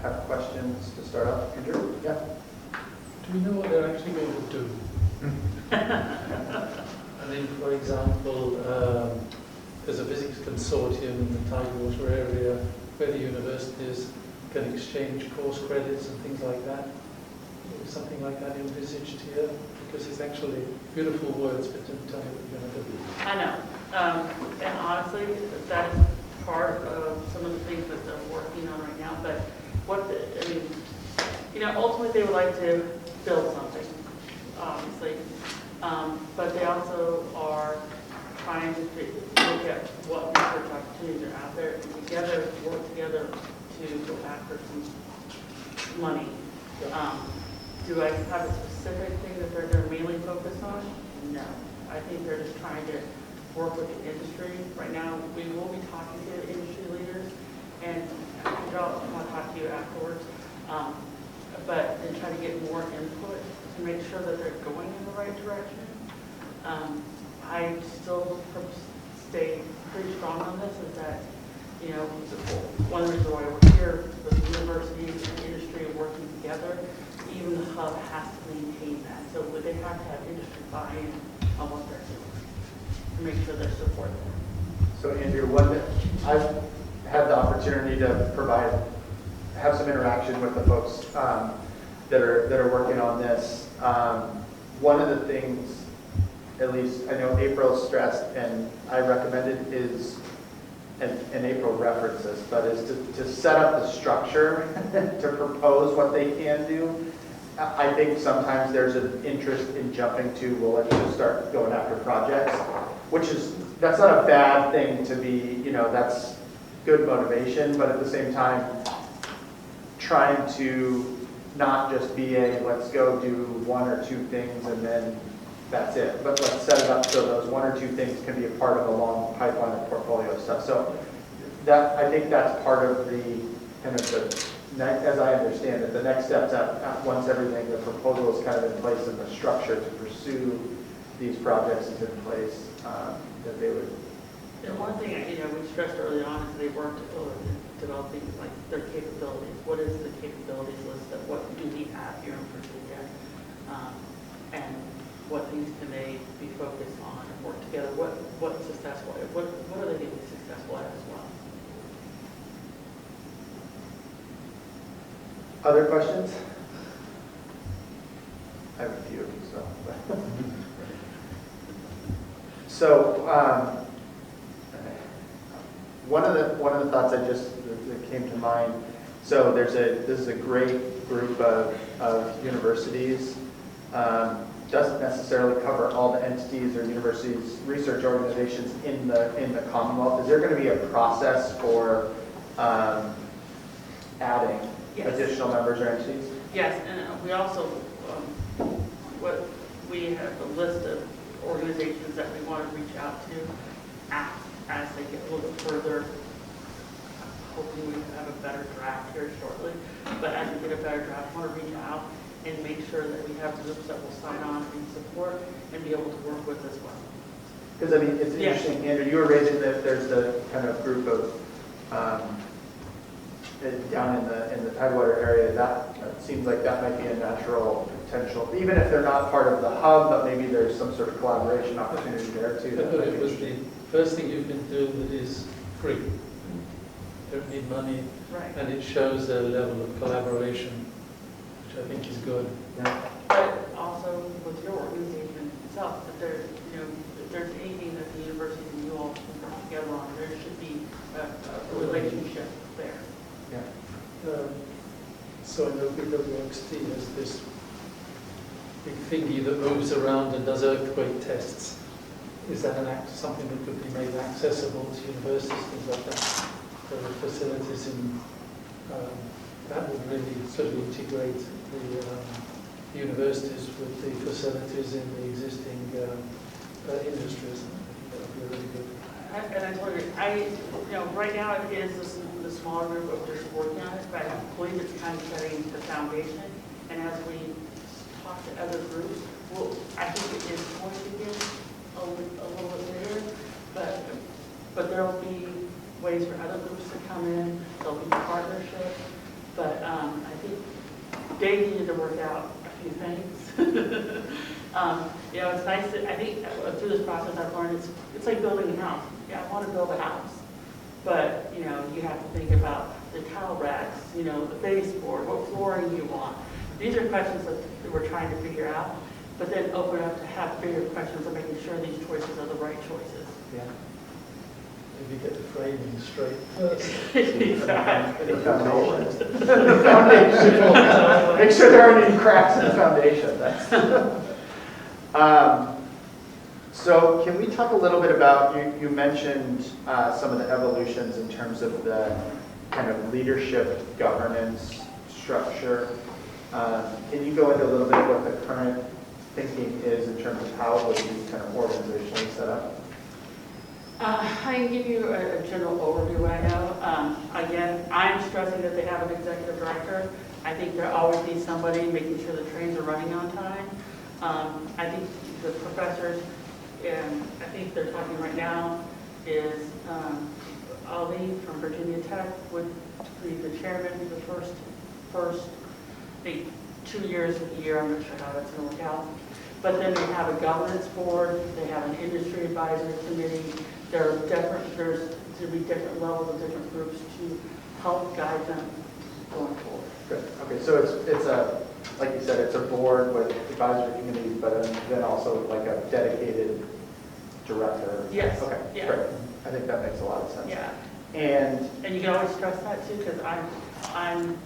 have questions to start off? Andrew? Yeah. Do we know what they're actually going to do? I mean, for example, there's a physics consortium in the Tidewater area where the universities can exchange course credits and things like that. Is something like that envisaged here? Because it's actually beautiful words, but didn't tell you what you're going to do. I know. And honestly, that is part of some of the things that they're working on right now. But ultimately they would like to build something, obviously. But they also are trying to look at what research opportunities are out there and together, work together to go after some money. Do I have a specific thing that they're going to mainly focus on? No. I think they're just trying to work with the industry. Right now, we will be talking to the industry leaders, and I'll talk to you afterwards. And try to get more input to make sure that they're going in the right direction. I still stay pretty strong on this, is that, one reason why we're here with the universities and industry working together, even the hub has to maintain that. So they have to have industry buy-in on what they're doing to make sure they're supported. So Andrew, I've had the opportunity to have some interaction with the folks that are working on this. One of the things, at least I know April stressed and I recommended is, and April referenced this, but is to set up the structure to propose what they can do. I think sometimes there's an interest in jumping to, well, let's just start going after projects, that's not a bad thing to be, that's good motivation, but at the same time, trying to not just be let's go do one or two things and then that's it, but let's set it up so those one or two things can be a part of a long pipeline of portfolio stuff. So I think that's part of the kind of as I understand it, the next steps once everything, the proposal is kind of in place and the structure to pursue these projects is in place, that they would. And one thing we stressed early on is they worked developing like their capabilities. What is the capabilities list? Of what do we have here in Virginia, and what things can they be focused on and work together? What's successful? What are they going to be successful at as well? Other questions? I have a few. So one of the thoughts that came to mind. So this is a great group of universities. Doesn't necessarily cover all the entities or universities, research organizations in the Commonwealth. Is there going to be a process for adding additional members or entities? Yes, and we also we have a list of organizations that we want to reach out to as they get a little bit further. Hoping we have a better draft here shortly, but as we get a better draft, we want to reach out and make sure that we have groups that will sign on and support and be able to work with as well. Because it's interesting, Andrew, you were raising that there's the kind of group of down in the Tidewater area. That seems like that might be a natural potential, even if they're not part of the hub, but maybe there's some sort of collaboration opportunity there too. But it was the first thing you can do that is free. Don't need money, right. And it shows a level of collaboration, which I think is good. Yeah. But also with your organization itself, if there's anything that the university and you all can work together on, there should be a relationship there. Yeah. So I know BWXT has this big thingy that moves around and does earthquake tests. Is that something that could be made accessible to universities, things like that? The facilities in that would really sort of integrate the universities with the facilities in the existing industries. I think that would be really good. And I told you, right now it is the smaller group of just working on it, but I believe it's kind of setting the foundation. And as we talk to other groups, I think it is going to get a little bit bigger, but there will be ways for other groups to come in. There'll be partnerships. But I think Dave needed to work out a few things. You know, it's nice that, I think through this process I've learned it's like building a house. Yeah, I want to build a house. But, you know, you have to think about the tile racks, you know, the baseboard, what flooring you want. These are questions that we're trying to figure out, but then open up to have bigger questions of making sure these choices are the right choices. Yeah. Maybe get the framing straight first. Exactly. Foundation. Make sure there aren't any cracks in the foundation. So can we talk a little bit about, you mentioned some of the evolutions in terms of the kind of leadership governance structure. Can you go into a little bit what the current thinking is in terms of how it would be kind of organizationally set up? I can give you a general overview right now. Again, I'm stressing that they have an executive director. I think there always needs somebody making sure the trains are running on time. I think the professors, and I think they're talking right now, is Ali from Virginia Tech would be the chairman for the first I think 2 years of the year. I'm not sure how that's going to work out. But then they have a governance board. They have an industry advisory committee. There's to be different levels of different groups to help guide them going forward. Good. Okay, so it's a, like you said, it's a board with advisory committees, but then also like a dedicated director. Yes. Okay, Yeah. great. I think that makes a lot of sense. Yeah. And you can always stress that too, because I'm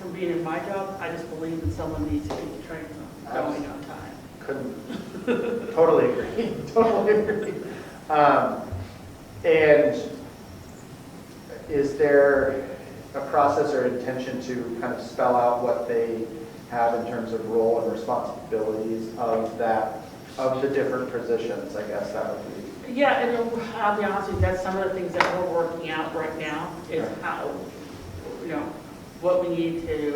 from being in my job, I just believe that someone needs to keep the train going on time. couldn't, totally agree, totally agree. And is there a process or intention to kind of spell out what they have in terms of role and responsibilities of the different positions? I guess that would be. Yeah, and I'll be honest with you, that's some of the things that we're working out right now is how, you know, what we need to,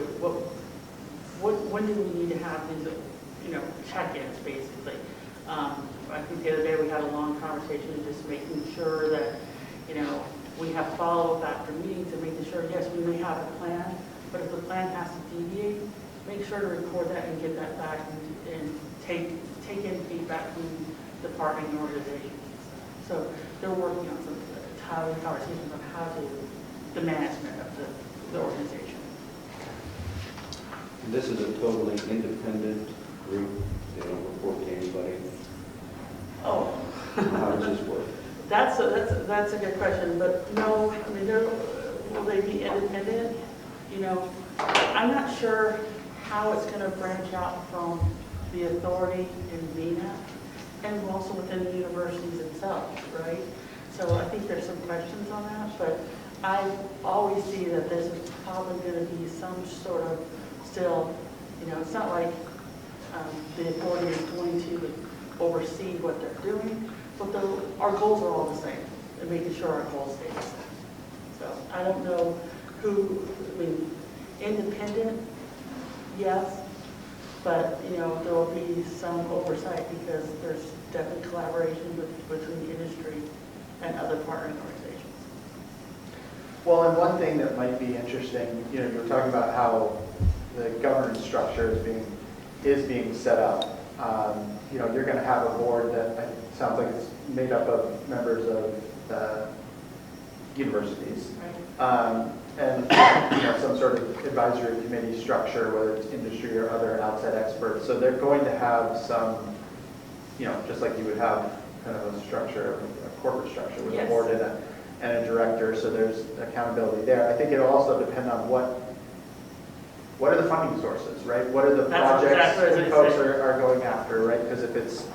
when do we need to have these, you know, check-ins basically. I think the other day we had a long conversation just making sure that, you know, we have follow-up after meetings and making sure, yes, we may have a plan, but if the plan has to deviate, make sure to record that and get that back and take in feedback from department and organizations. So they're working on some conversations on how to, the management of the organization. And this is a totally independent group, they don't report to anybody. Oh. How does this work? That's a good question, but no, I mean, will they be independent? You know, I'm not sure how it's going to branch out from the authority in VNAC and also within the universities themselves, right? So I think there's some questions on that, but I always see that this is probably going to be some sort of still, you know, it's not like the authority is going to oversee what they're doing, but our goals are all the same, and making sure our goals stay the same. So I don't know who, I mean, independent, yes, but, you know, there will be some oversight because there's definitely collaboration between the industry and other partnering organizations. Well, and one thing that might be interesting, you know, you were talking about how the governance structure is being set up. You know, you're going to have a board that sounds like it's made up of members of the universities. Right. And you know, some sort of advisory committee structure, whether it's industry or other outside experts. So they're going to have some, you know, just like you would have kind of a structure, a corporate structure with a board and a director. So there's accountability there. I think it'll also depend on what are the funding sources, right? What are the projects that folks are going after, right? Because if it's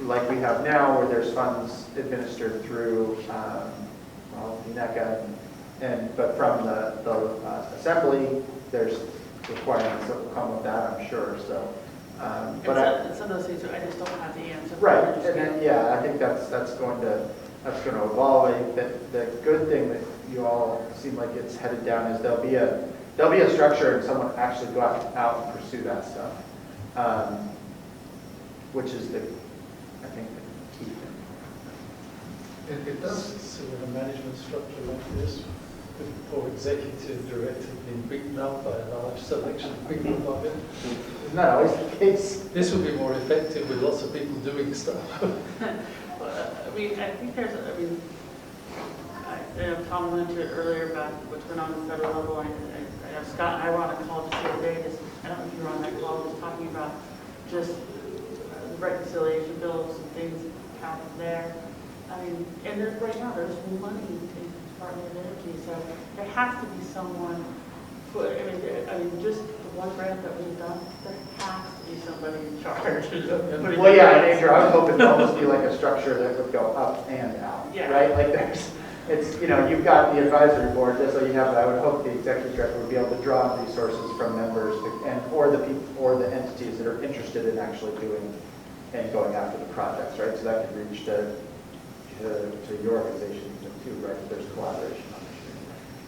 like we have now, where there's funds administered through, NECA, but from the assembly, there's requirements that will come with that, I'm sure. So, but some of those things I just don't have the answer. Right, and yeah, I think that's going to evolve. The good thing that you all seem like it's headed down is there'll be a structure and someone actually go out and pursue that stuff, which is I think the key thing. It does sort of a management structure like this. the poor executive director being beaten up by a large selection of people above him. Isn't that always the case? This would be more effective with lots of people doing stuff. I mean, I think there's, I mean, Tom went into it earlier about what's going on at the federal level. I know Scott and I were on a call just the other day, I don't know if you were on that call, just talking about just the reconciliation bills and things happening there. I mean, and there's, right now, there's money in the Department of Energy, so there has to be someone who, I mean, just the one grant that we've done, there has to be somebody in charge. Well, yeah, and Andrew, I was hoping to almost be like a structure that would go up and out, Yeah. right? Like there's, it's, you know, you've got the advisory board, that's what you have, but I would hope the executive director would be able to draw on resources from members or the people, or the entities that are interested in actually doing and going after the projects, right? So that could reach to your organization too, right? If there's collaboration on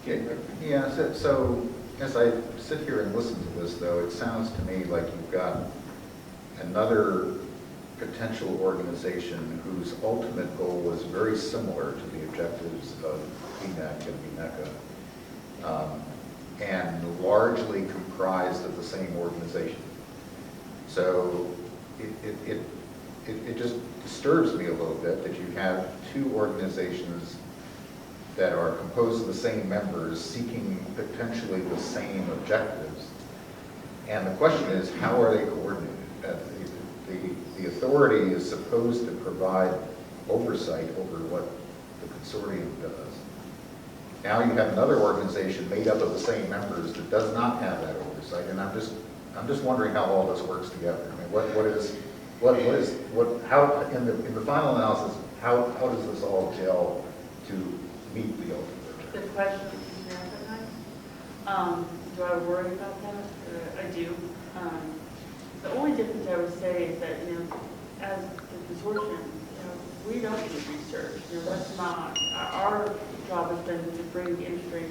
the Yeah, so as I sit here and listen to this, though, it sounds to me like you've got another potential organization whose ultimate goal was very similar to the objectives of PNAC and BNECA, and largely comprised of the same organization. So it just disturbs me a little bit that you have two organizations that are composed of the same members seeking potentially the same objectives. And the question is, how are they coordinated? The authority is supposed to provide oversight over what the consortium does. Now you have another organization made up of the same members that does not have that oversight, and I'm just wondering how all this works together. I mean, how in the final analysis, how does this all gel to meet the ultimate? The question is, do I worry about that? I do. The only difference I would say is that, you know, as the consortium, you know, we don't do research. You know, that's not, our job has been to bring the industry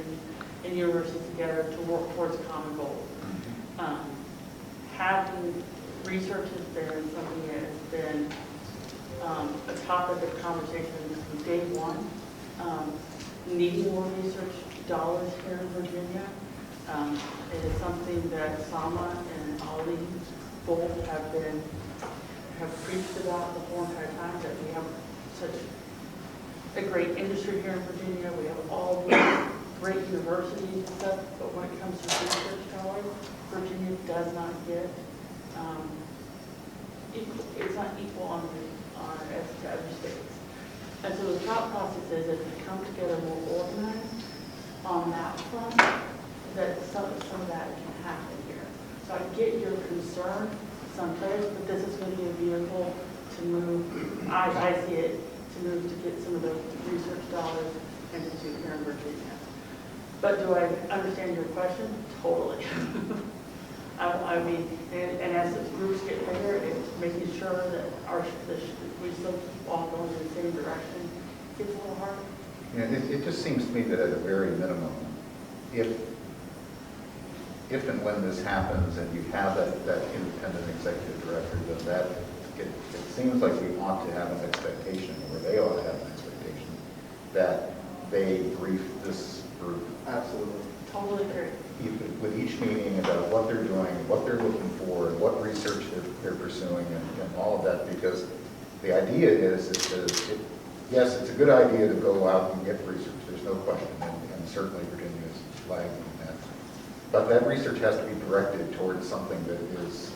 and universities together to work towards a common goal. Having research has been something that has been a topic of conversation from day one. Needing more research dollars here in Virginia. It is something that Sama and Ali both have preached about the whole entire time, that we have such a great industry here in Virginia. We have all these great universities and stuff, but when it comes to research dollars, Virginia does not get it's not equal on as to other states. And so the thought process is if we come together more organized on that front, that some of that can happen here. So I get your concern, some players, but this is going to be a vehicle to move, I see it, to move to get some of those research dollars into here in Virginia. But do I understand your question? Totally. I mean, and as the groups get bigger, it's making sure that we still keep all going in the same direction. It's a little hard. Yeah, it just seems to me that at a very minimum, if and when this happens and you have that independent executive director, then it seems like we ought to have an expectation, or they ought to have an expectation, that they brief this group. Absolutely. Totally agree. With each meeting about what they're doing, what they're looking for, and what research they're pursuing, and all of that, because the idea is yes, it's a good idea to go out and get research, there's no question, and certainly Virginia is lagging in that. But that research has to be directed towards something that is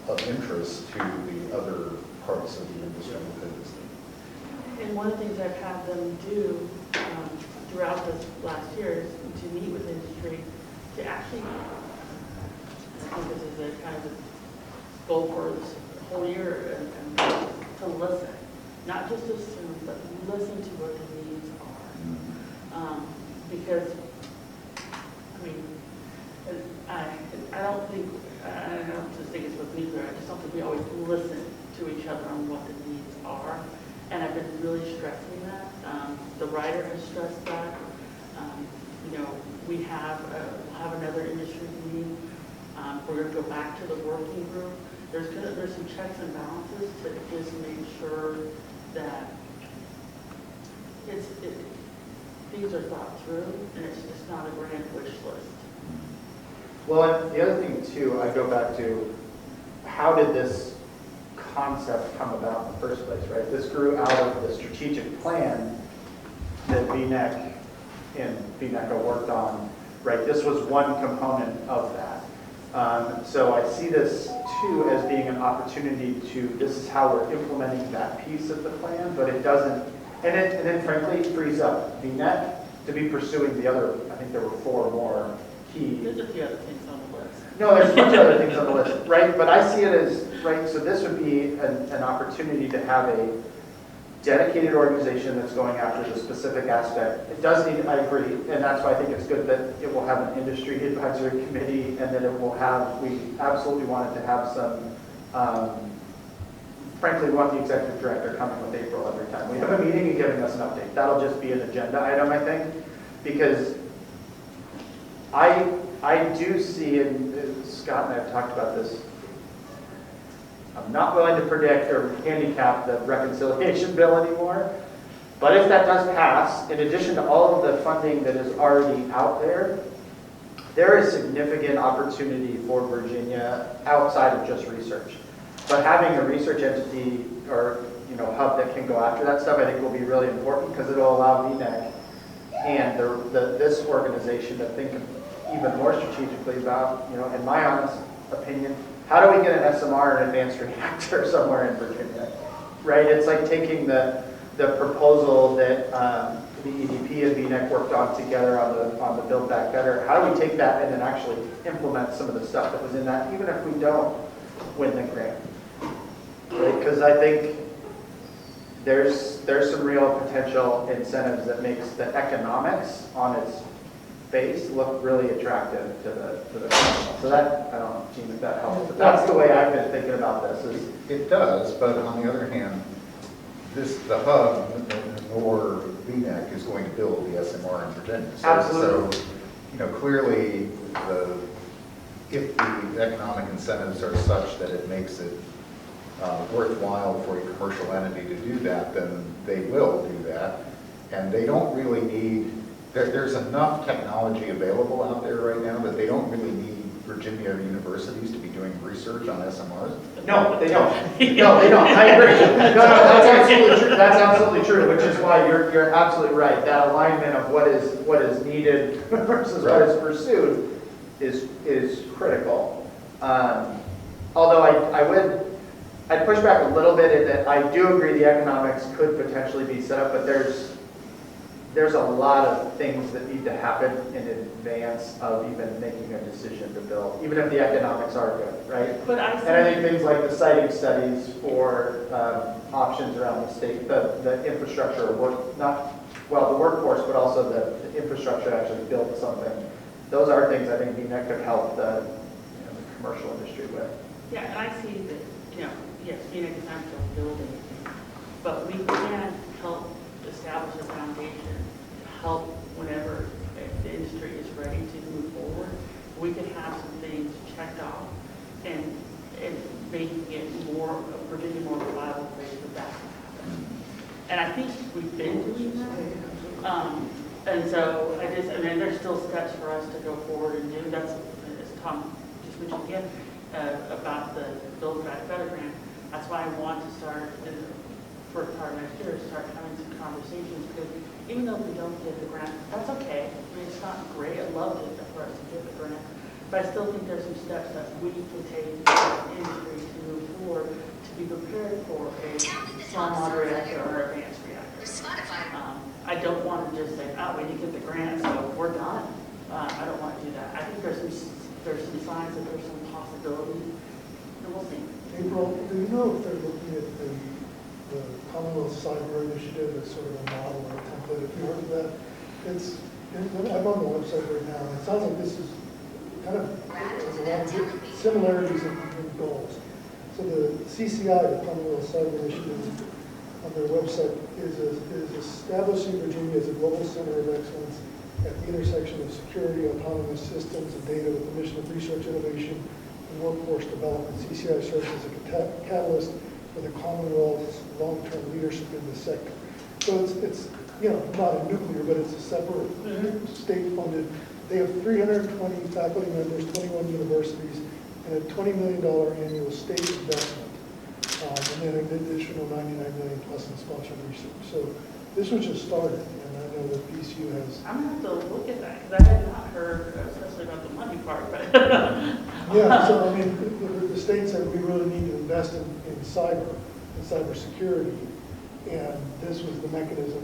of interest to the other parts of the industry within the state. And one of the things I've had them do throughout this last year is to meet with industry to actually, I think this is a kind of a goal for this whole year, and to listen. Not just assume, but listen to what the needs are. Because, I mean, I don't just think it's with nuclear, I just don't think we always listen to each other on what the needs are. And I've been really stressing that. The writer has stressed that. You know, we have another industry meeting. We're going to go back to the working group. There's some checks and balances to just make sure that the these are thought through, and it's just not a grand wish list. Well, and the other thing too, I go back to, how did this concept come about in the first place, right? This grew out of the strategic plan that VNEC and VNECA worked on, right? This was one component of that. So I see this too as being an opportunity to, this is how we're implementing that piece of the plan, but it doesn't, and then frankly, it frees up VNEC to be pursuing the other, I think there were 4 more key. There's a few other things on the list. No, there's a bunch of other things on the list, right? But I see it as, right, so this would be an opportunity to have a dedicated organization that's going after the specific aspect. It does need, I agree, and that's why I think it's good that it will have an industry advisory committee, and that it will have, we absolutely wanted to have some, frankly, we want the executive director coming with April every time we have a meeting and giving us an update. That'll just be an agenda item, I think, because I do see, and Scott and I have talked about this, I'm not willing to predict or handicap the reconciliation bill anymore, but if that does pass, in addition to all of the funding that is already out there, there is significant opportunity for Virginia outside of just research. But having a research entity or hub that can go after that stuff, I think will be really important, because it'll allow VNEC and this organization to think even more strategically about, in my honest opinion, how do we get an SMR, an advanced reactor, somewhere in Virginia, right? It's like taking the proposal that the EDP and VNEC worked on together on the Build Back Better. How do we take that and then actually implement some of the stuff that was in that, even if we don't win the grant? Right? Because I think there's some real potential incentives that makes the economics on its base look really attractive to the council. So that, I don't know, Gene, if that helps, but that's the way I've been thinking about this. Is It does, but on the other hand, the hub or VNEC is going to build the SMR in Virginia. Absolutely. So, clearly, if the economic incentives are such that it makes it worthwhile for a commercial entity to do that, then they will do that. And they don't really need, there's enough technology available out there right now that they don't really need Virginia universities to be doing research on SMRs. no, they don't. No, they don't. I agree. No, that's absolutely true. That's absolutely true. Which is why you're absolutely right. That alignment of what is needed versus what is pursued is critical. Although I'd push back a little bit in that I do agree the economics could potentially be set up, but there's a lot of things that need to happen in advance of even making a decision to build, even if the economics are good, right? But And I think things like the siting studies for options around the state, the infrastructure, the workforce, but also the infrastructure to actually build something. Those are things I think VNEC could help the commercial industry with. Yeah, and I see that, yes, VNEC is not going to build anything, but we can help establish a foundation to help whenever the industry is ready to move forward. We can have some things checked off and making it Virginia more reliable place for that to happen. And I think we've been doing that. And so there's still steps for us to go forward and do. That's, as Tom just mentioned again, about the Build Back Better grant. That's why I want to start in the first part of next year, start having some conversations, because even though we don't get the grant, that's okay. I mean, it's not great. I'd love for us to get the grant, but I still think there's some steps that we can take as an industry to move forward to be prepared for a small modular reactor or advanced reactor. I don't want to just say, we didn't get the grant, so we're done. I don't want to do that. I think there's some signs that there's some possibilities, and we'll see. April, do you know if they're looking at the Commonwealth Cyber Initiative as sort of a model or a template? If you heard of that, I'm on the website right now, and it sounds like this is kind of has a lot of similarities in goals. So the CCI, the Commonwealth Cyber Initiative, on their website is establishing Virginia as a global center of excellence at the intersection of security, autonomous systems, and data with the mission of research, innovation, and workforce development. CCI serves as a catalyst for the Commonwealth's long-term leadership in the sector. So it's not a nuclear, but it's a separate state-funded. They have 320 faculty members, 21 universities, and a $20 million annual state investment. And then an additional 99 million plus in sponsored research. So this was just started, and I know that PCU has. I'm gonna have to look at that, because I had not heard, especially about the money part, but. Yeah, so I mean, the state said we really need to invest in cybersecurity, and this was the mechanism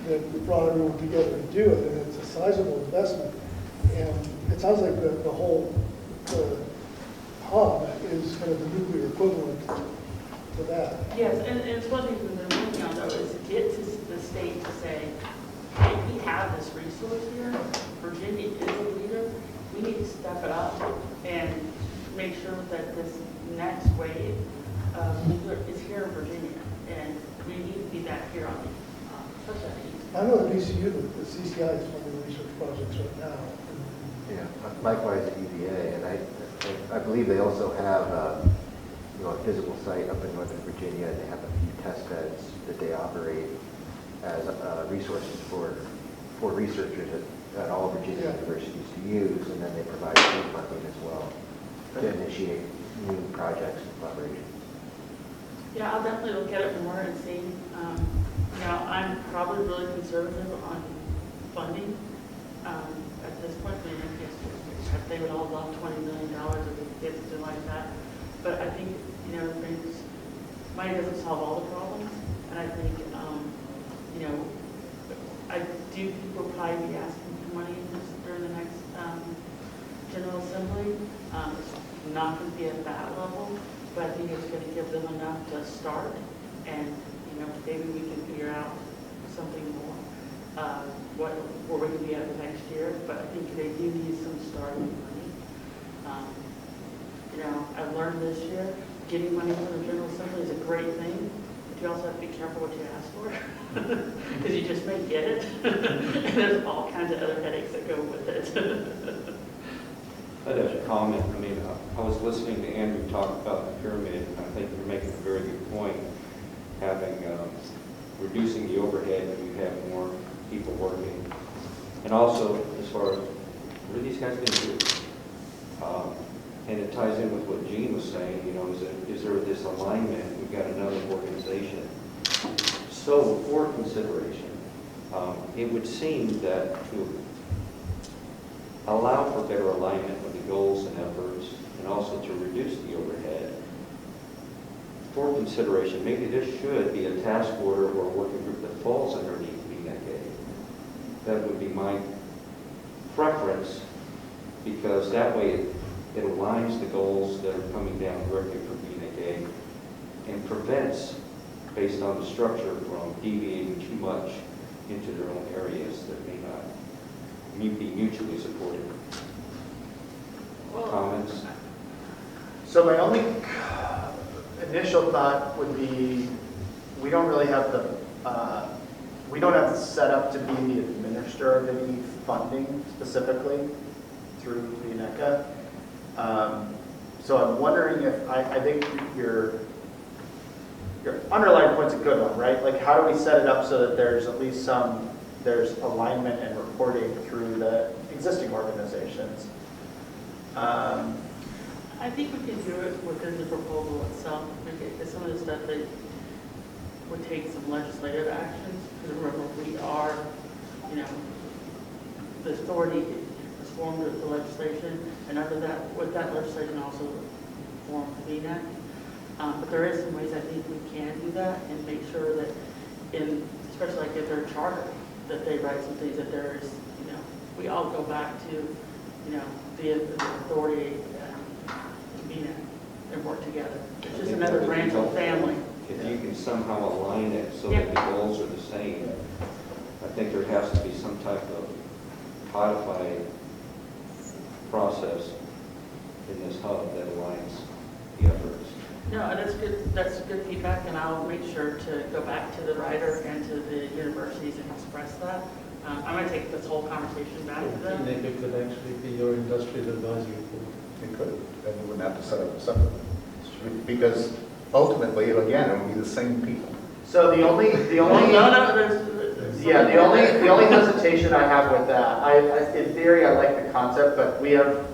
that brought everyone together to do it, and it's a sizable investment. And it sounds like the whole hub is kind of the nuclear equivalent to that. Yes, and it's one thing we've been working on though, is to get to the state to say, hey, we have this resource here, Virginia is a leader, we need to step it up and make sure that this next wave is here in Virginia, and we need to be that here on the, especially on the east. I know at PCU, the CCI is funding research projects right now. Yeah, likewise at UVA, and I believe they also have a physical site up in Northern Virginia, and they have a few test beds that they operate as resources for researchers at all Virginia universities to use, and then they provide state funding as well to initiate new projects and collaboration. Yeah, I'll definitely look at it more and see. I'm probably really conservative on funding. At this point, if they would all love $20 million if we get something like that. But I think, things, money doesn't solve all the problems. And I think, I do think we'll probably be asking for money during the next General Assembly. It's not going to be at that level, but I think it's going to give them enough to start. And, maybe we can figure out something more. Where we can be at the next year, but I think they do need some starting money. I've learned this year, getting money from the General Assembly is a great thing, but you also have to be careful what you ask for, because you just may get it, and there's all kinds of other headaches that go with it. I'd have a comment. I was listening to Andrew talk about the pyramid, and I think you're making a very good point, reducing the overhead when you have more people working. And also, as far as, what are these guys going to do? And it ties in with what Gene was saying, is there this alignment? We've got another organization. So, for consideration, it would seem that to allow for better alignment with the goals and efforts, and also to reduce the overhead, for consideration, maybe this should be a task order or a working group that falls underneath BNECA. That would be my preference, because that way it aligns the goals that are coming down directly from BNECA and prevents, based on the structure, from deviating too much into their own areas that may not be mutually supportive. Comments? So my only initial thought would be, we don't really have we don't have the setup to be the administrator of any funding specifically through BNECA. So I'm wondering if, I think your underlying point's a good one, right? Like, how do we set it up so that there's at least there's alignment and reporting through the existing organizations? I think we can do it within the proposal itself, because some of the stuff that would take some legislative actions. Because remember, we are, the authority is formed with the legislation, and under that, with that legislation also formed the VNAC. But there is some ways I think we can do that and make sure that especially like if they're charter, that they write some things that there is, we all go back to, the authority and VNAC and work together. It's just another branch of the family. If you can somehow align it so that the goals are the same, I think there has to be some type of codified process in this hub that aligns the efforts. No, that's good. That's good feedback, and I'll make sure to go back to the writer and to the universities and express that. I'm going to take this whole conversation back to them. BNECA could actually be your industrial advisory board. It could, and you wouldn't have to set up a separate, because ultimately, again, it would be the same people. So the only No, there's Yeah, the only hesitation I have with that, in theory, I like the concept, but we have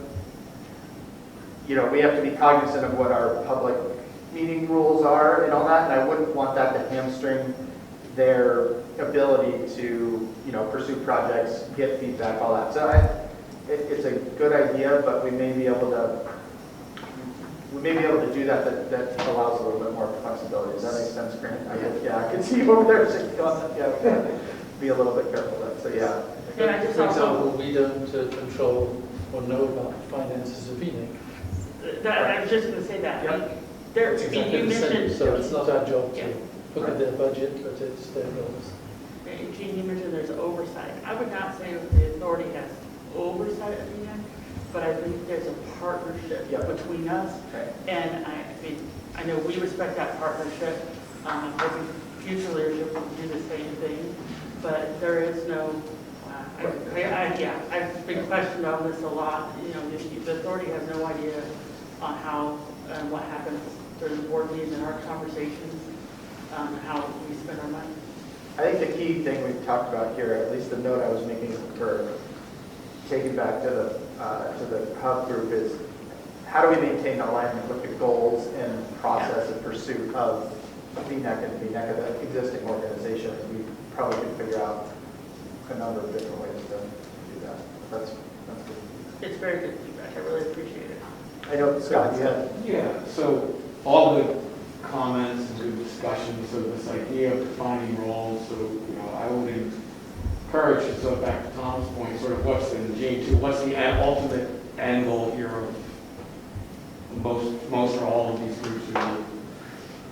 to be cognizant of what our public meeting rules are and all that, and I wouldn't want that to hamstring their ability to, pursue projects, get feedback, all that. So it's a good idea, but we may be able to do that allows a little bit more flexibility. Does that make sense, Grant? I can see you over there saying, yeah, we gotta be a little bit careful then, so yeah. Can I just For also, example, we don't control or know about the finances of VNIC. I was just gonna say that. Yep. There, It's you exactly the same, mentioned, so it's not our job Yeah. to look at their budget, but it's their roles. Gene, you mentioned there's oversight. I would not say that the authority has oversight of VNIC, but I think there's a partnership Yep. between us. Okay. And I know we respect that partnership. I think future leadership will do the same thing, but there is no, I've been questioned on this a lot. The authority has no idea on how and what happens during the board meetings and our conversations, how we spend our money. I think the key thing we've talked about here, at least the note I was making for taking back to the hub group, is how do we maintain alignment with the goals and process and pursuit of VNEC and VNEC of the existing organizations? We probably could figure out a number of different ways to do that. That's good. It's very good feedback. I really appreciate it. I know, Scott, you had. Yeah, so all the comments and good discussions, so this idea of defining roles, so, I would encourage, so back to Tom's point, sort of what's in G2, what's the ultimate end goal here of most or all of these groups or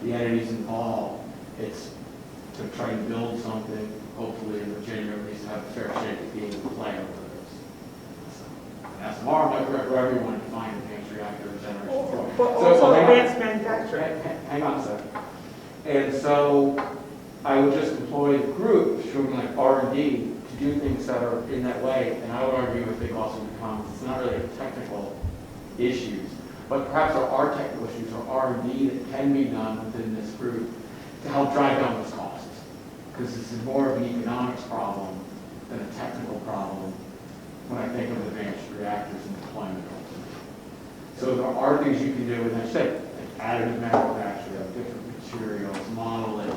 the entities involved. It's to try and build something, hopefully in Virginia, at least have a fair shake of being a player with this. So, SMR might work for everyone to find advanced reactor generation. But also advanced manufacturing. Hang on a second. And so I would just employ the group, showing like R&D, to do things that are in that way. And I would argue, I think also in the comments, it's not really technical issues, but perhaps there are technical issues or R&D that can be done within this group to help drive down those costs. Because this is more of an economics problem than a technical problem when I think of advanced reactors and deployment. So there are things you can do, and I said, like additive manufacturing of different materials, modeling,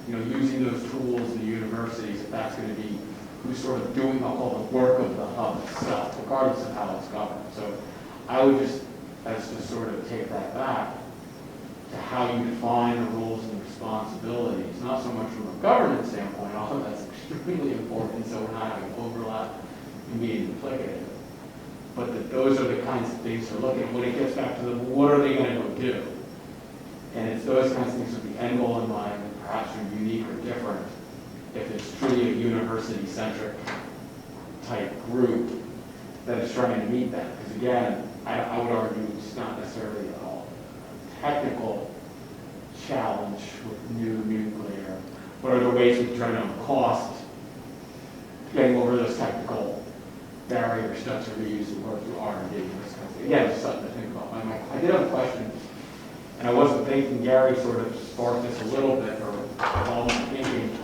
using those tools in the universities, if that's going to be who's sort of doing all the work of the hub itself, regardless of how it's governed. So I would just, as to sort of take that back to how you define the roles and responsibilities, not so much from a governance standpoint, although that's extremely important, so we're not having overlap and being duplicative. But that those are the kinds of things to look at when it gets back to what are they going to go do? And it's those kinds of things with the end goal in mind, and perhaps are unique or different if it's truly a university-centric type group that is trying to meet that. Because again, I would argue it's not necessarily a technical challenge with new nuclear. What are the ways we try to cost getting over those technical barrier steps or reuse and work through R&D. Again, just something to think about. I did have a question, and I wasn't thinking, Gary sort of sparked this a little bit, or all my thinking,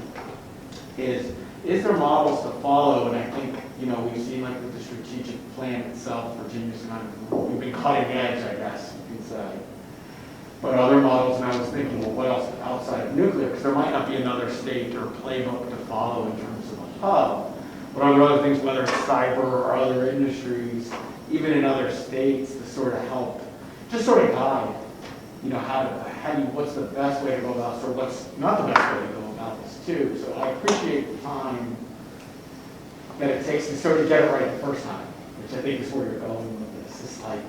is there models to follow? And I think, we've seen like with the strategic plan itself, Virginia's kind of, we've been cutting edge, I guess you could say. But other models, and I was thinking, well, what else outside of nuclear? Because there might not be another state or playbook to follow in terms of a hub. But are there other things, whether it's cyber or other industries, even in other states, to sort of help, just sort of guide, what's the best way to go about, or what's not the best way to go about this too. So I appreciate the time that it takes to sort of get it right the first time, which I think is where you're going with this. It's like,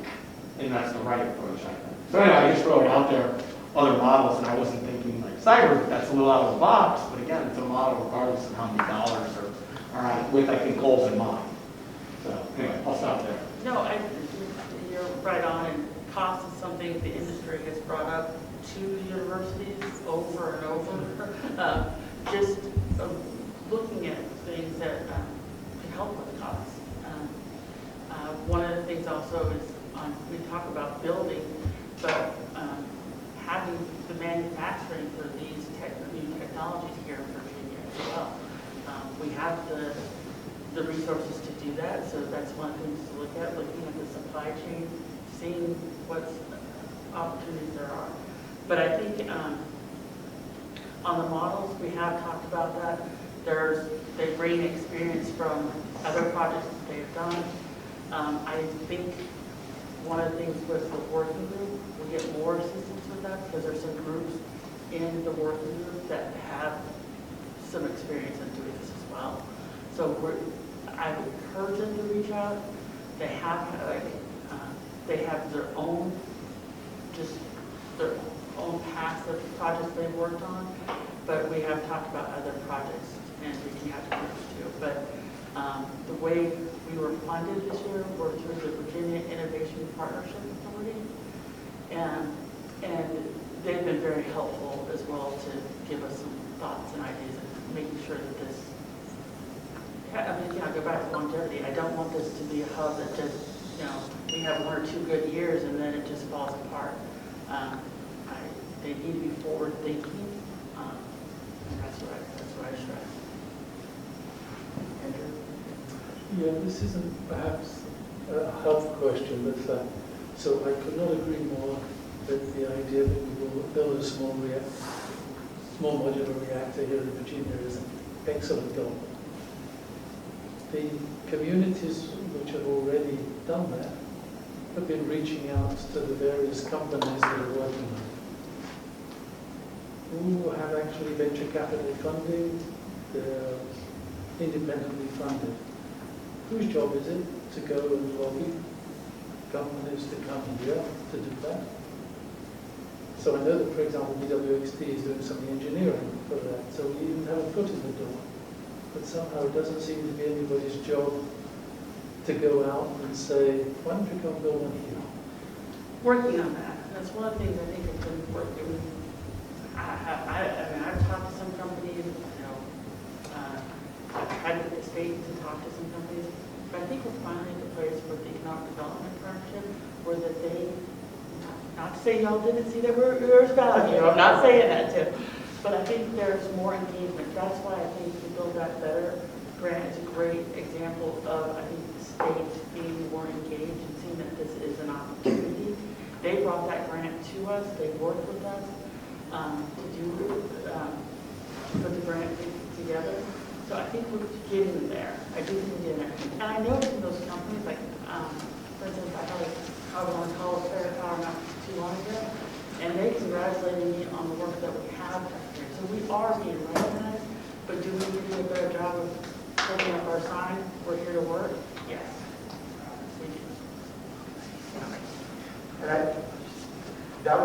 and that's the right approach, I think. So anyway, I just throw it out there, other models, and I wasn't thinking like cyber, that's a little out of the box, but again, it's a model regardless of how many dollars or with, I think, goals in mind. So anyway, I'll stop there. No, you're right on, and cost is something the industry has brought up to universities over and over. Just looking at things that can help with costs. One of the things also is, we talk about building, but having the manufacturing for these new technologies here in Virginia as well. resources to do that, so that's one of the things to look at, looking at the supply chain, seeing what opportunities there are. But I think on the models, we have talked about that. They bring experience from other projects that they've done. I think one of the things with the working group, we get more assistance with that because there's some groups in the working group that have some experience in doing this as well. So I would encourage them to reach out. They have their own, just their own past of projects they've worked on, but we have talked about other projects and reaching out to groups too. But the way we were funded this year were through the Virginia Innovation Partnership Authority, and they've been very helpful as well to give us some thoughts and ideas and making sure that this, I mean, I go back to longevity. I don't want this to be a hub that just, we have 1 or 2 good years and then it just falls apart. They need to be forward thinking, and that's what I stress. Andrew? Yeah, this isn't perhaps a health question, but so I could not agree more with the idea that we will build a small modular reactor here in Virginia is an excellent goal. The communities which have already done that have been reaching out to the various companies that are working on it, who have actually venture capital funding, they're independently funded. Whose job is it to go and lobby companies to come here to do that? So I know that, for example, BWXT is doing some engineering for that, so we even have a foot in the door. But somehow it doesn't seem to be anybody's job to go out and say, why don't you come build one here? Working on that. That's one of the things I think has been working. I've talked to some companies, I've tried to get the state to talk to some companies, but I think we're finally at the place with the economic development partnership where that they, not to say y'all didn't see that there's value, I'm not saying that too, but I think there's more engagement. That's why I think the Build Back Better grant is a great example of, I think, the state being more engaged and seeing that this is an opportunity. They brought that grant to us, they worked with us to put the grant together. So I think we're getting there. I do think we're getting there. And I know from those companies, like, for instance, I was on a call with Fair Power not too long ago, and they congratulated me on the work that we have done here. So we are being recognized, but do we need to do a better job of putting up our sign, we're here to work? Yes. We do. And that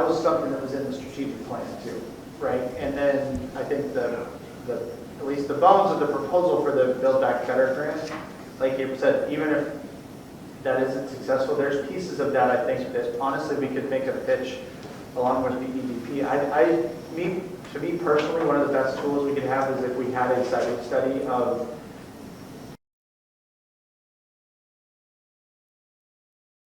was something that was in the strategic plan too, right? And then I think at least the bones of the proposal for the Build Back Better grant, like you said, even if that isn't successful, there's pieces of that I think that honestly we could make a pitch along with the EDP. To me personally, one of the best tools we could have is if we had a siting study of